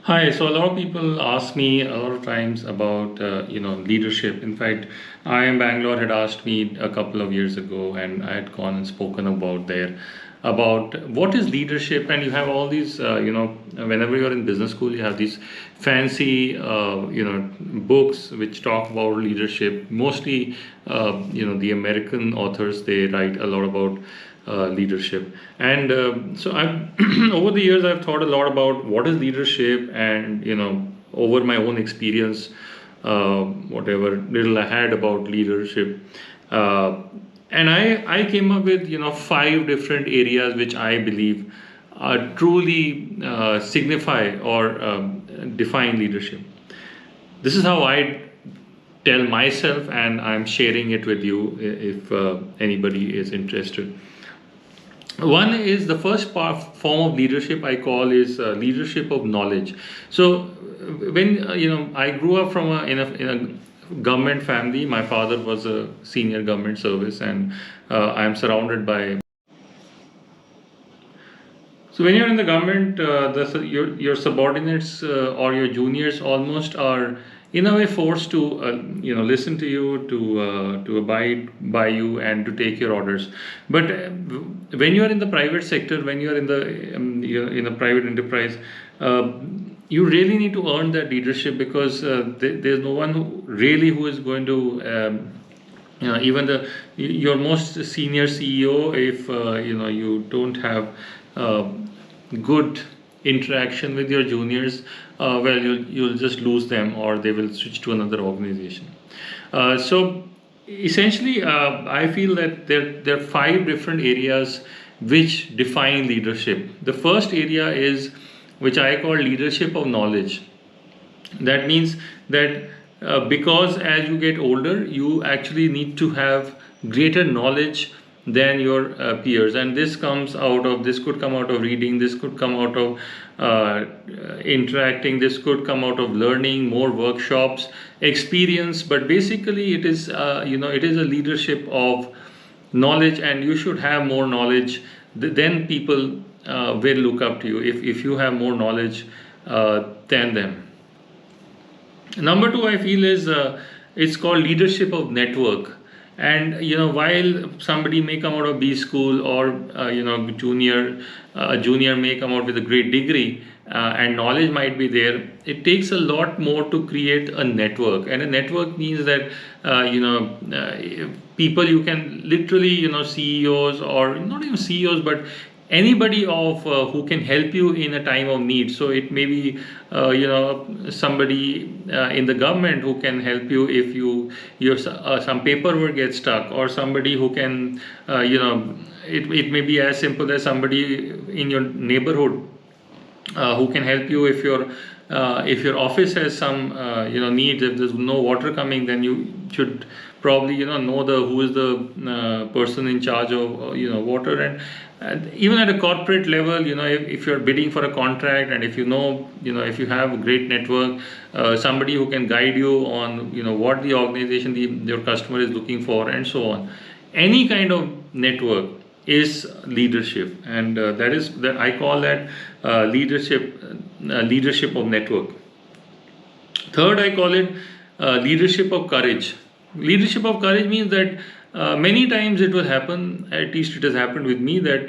Hi. So a lot of people ask me a lot of times about leadership. In fact, IIM Bangalore had asked me a couple of years ago, and I had gone and spoken about there about what is leadership. And you have all these whenever you're in business school, you have these fancy books which talk about leadership. Mostly the American authors, they write a lot about leadership. And so I've over the years I've thought a lot about what is leadership, and over my own experience, whatever little I had about leadership, uh, and I came up with five different areas which I believe truly signify or define leadership. This is how I tell myself, and I'm sharing it with you if anybody is interested. One is the first form of leadership I call is leadership of knowledge. So when I grew up from a government family. My father was a senior government service, and I am surrounded by. So when you're in the government, your subordinates or your juniors almost are in a way forced to listen to you, to abide by you, and to take your orders. But when you're in the private sector, when you're in a private enterprise, uh, you really need to earn that leadership, because there's no one who is going to even the your most senior CEO, if you don't have uh, good interaction with your juniors, well, you'll just lose them, or they will switch to another organization. So essentially, I feel that there are five different areas which define leadership. The first area is, which I call leadership of knowledge. That means that because as you get older, you actually need to have greater knowledge than your peers, and this could come out of reading, this could come out of interacting, this could come out of learning more workshops, experience. But basically, it is a leadership of knowledge, and you should have more knowledge. Then people will look up to you if you have more knowledge than them. Number two, I feel, is it's called leadership of network. And while somebody may come out of B school, or junior may come out with a great degree, and knowledge might be there, it takes a lot more to create a network. And a network means that people you can literally, CEOs, or not even CEOs, but anybody of who can help you in a time of need. So it may be somebody in the government who can help you if your some paperwork gets stuck, or somebody who can it may be as simple as somebody in your neighborhood who can help you if your office has some needs. If there's no water coming, then you should probably know the who is the person in charge of water. And even at a corporate level, if you're bidding for a contract, and if if you have a great network, somebody who can guide you on what the organization, your customer is looking for, and so on. Any kind of network is leadership, and that is that I call that leadership of network. Third, I call it leadership of courage. Leadership of courage means that many times it will happen, at least it has happened with me, that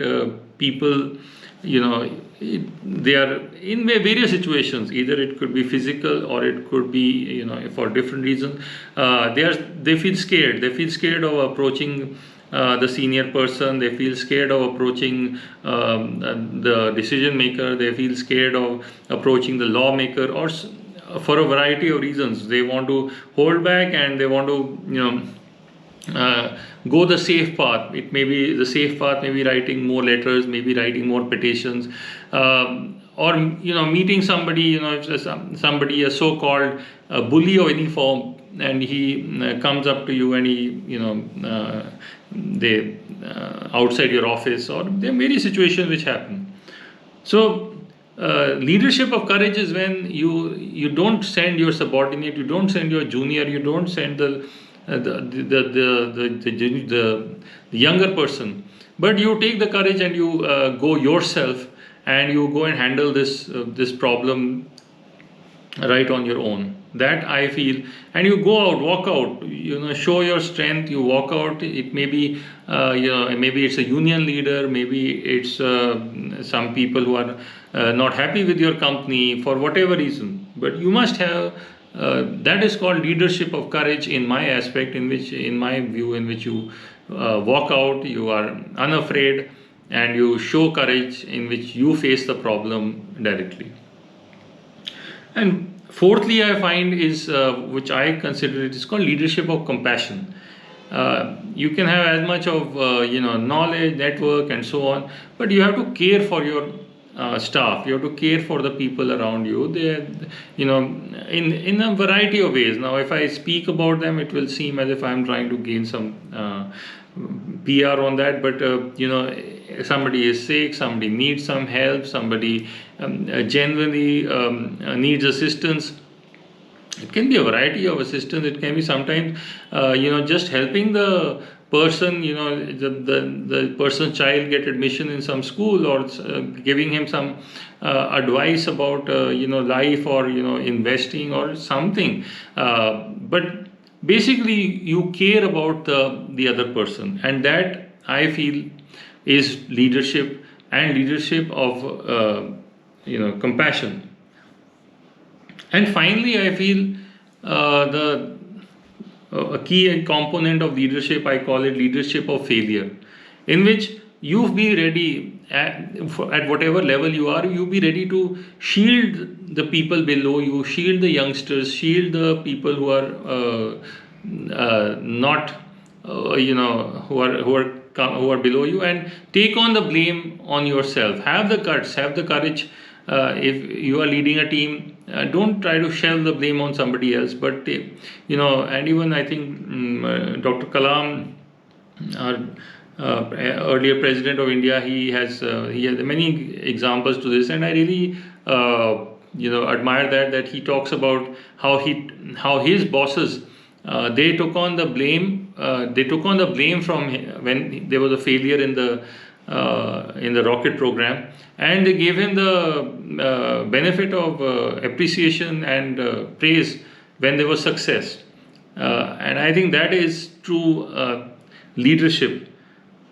people, they are in various situations. Either it could be physical, or it could be for different reasons. They feel scared. They feel scared of approaching the senior person. They feel scared of approaching the decision maker. They feel scared of approaching the lawmaker, or for a variety of reasons they want to hold back, and they want to go the safe path. It may be the safe path, maybe writing more letters, maybe writing more petitions, or meeting somebody, if there's somebody, a so-called bully of any form, and he comes up to you, and he they outside your office, or there are many situations which happen. So leadership of courage is when you don't send your subordinate, you don't send your junior, you don't send the younger person, but you take the courage, and you go yourself, and you go and handle this problem right on your own. That I feel. And you go out, walk out, show your strength. You walk out. It may be, maybe it's a union leader, maybe it's some people who are not happy with your company for whatever reason. But you must have. That is called leadership of courage in my aspect, in my view, in which you walk out, you are unafraid, and you show courage in which you face the problem directly. And fourthly, I find is which I consider it is called leadership of compassion. You can have as much of knowledge, network, and so on, but you have to care for your staff. You have to care for the people around you. They, in a variety of ways. Now, if I speak about them, it will seem as if I'm trying to gain some PR on that. But somebody is sick, somebody needs some help, somebody genuinely needs assistance. It can be a variety of assistance. It can be sometimes just helping the person, the person's child get admission in some school, or giving him some advice about life, or investing or something. But basically you care about the other person, and that I feel is leadership, and leadership of compassion. And finally, I feel the a key component of leadership, I call it leadership of failure, in which you be ready at whatever level you are, you be ready to shield the people below you, shield the youngsters, shield the people who are not, who are below you, and take on the blame on yourself. Have the guts, have the courage. If you are leading a team, don't try to shell the blame on somebody else, but and even I think Dr. Kalam, our earlier president of India, he has many examples to this, and I really admire that he talks about how his bosses, they took on the blame. They took on the blame from when there was a failure in the rocket program, and they gave him the benefit of appreciation and praise when there was success. And I think that is true leadership.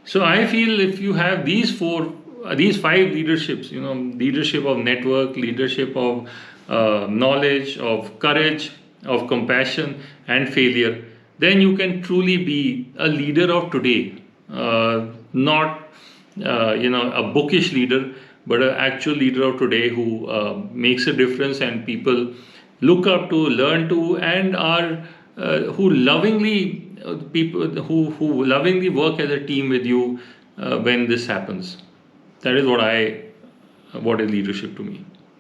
So I feel if you have these five leaderships, leadership of network, leadership of knowledge, of courage, of compassion, and failure, then you can truly be a leader of today, not a bookish leader, but an actual leader of today who makes a difference, and people look up to, learn to, and are who lovingly people who lovingly work as a team with you when this happens. That is what is leadership to me.